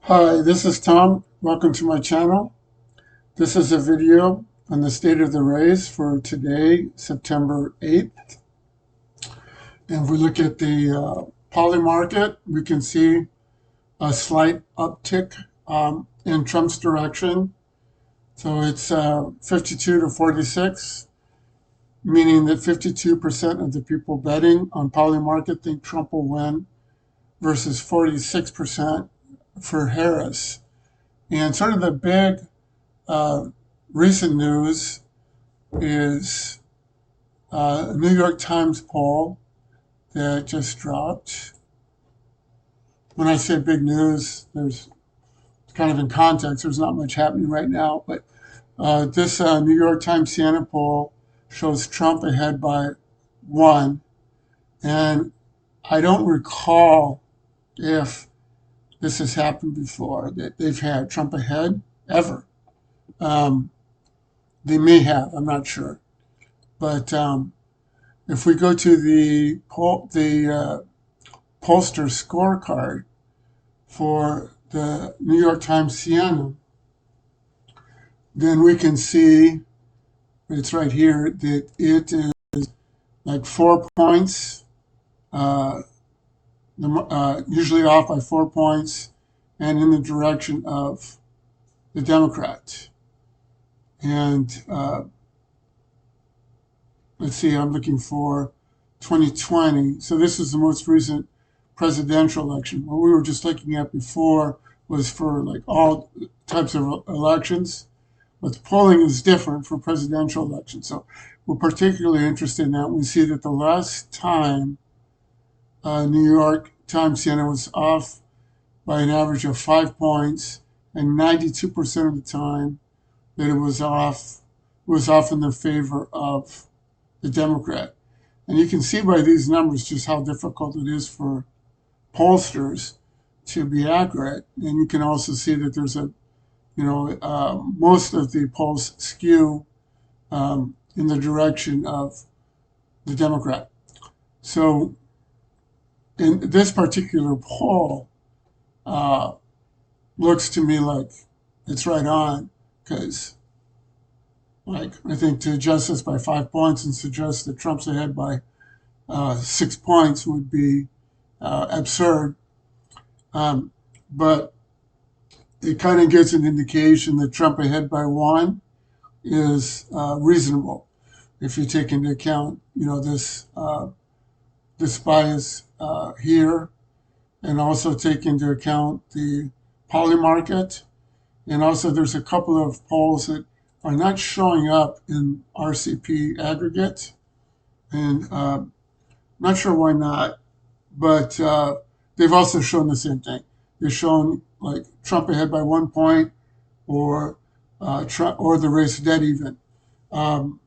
Hi, this is Tom. Welcome to my channel. This is a video on the state of the race for today, September 8th. And if we look at the poly market, we can see a slight uptick in Trump's direction. So it's 52 to 46, meaning that 52% of the people betting on poly market think Trump will win versus 46% for Harris. And sort of the big uh, recent news is a New York Times poll that just dropped. When I say big news, there's kind of in context, there's not much happening right now, but this New York Times Siena poll shows Trump ahead by one. And I don't recall if this has happened before, that they've had Trump ahead ever. Um, they may have, I'm not sure. But if we go to the pollster scorecard for the New York Times Siena, then we can see it's right here that it is like 4 points, uh, usually off by 4 points, and in the direction of the Democrat. And let's see, I'm looking for 2020. So this is the most recent presidential election. What we were just looking at before was for like all types of elections, but the polling is different for presidential elections. So we're particularly interested in that. We see that the last time New York Times Siena was off by an average of 5 points, and 92% of the time that it was off in the favor of the Democrat. And you can see by these numbers just how difficult it is for pollsters to be accurate. And you can also see that there's most of the polls skew in the direction of the Democrat. So in this particular poll, uh, looks to me like it's right on because like I think to adjust this by 5 points and suggest that Trump's ahead by 6 points would be absurd. Um, but it kind of gives an indication that Trump ahead by one is reasonable if you take into account, this bias here, and also take into account the poly market. And also, there's a couple of polls that are not showing up in RCP aggregate, and not sure why not, but they've also shown the same thing. They've shown like Trump ahead by 1 point, or Trump, or the race dead even. Um,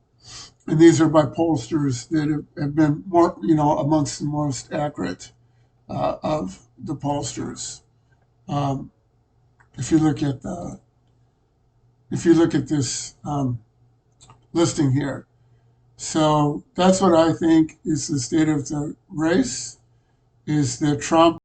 and these are by pollsters that have been more, amongst the most accurate of the pollsters. Um, if you look at this listing here, so that's what I think is the state of the race. Is that Trump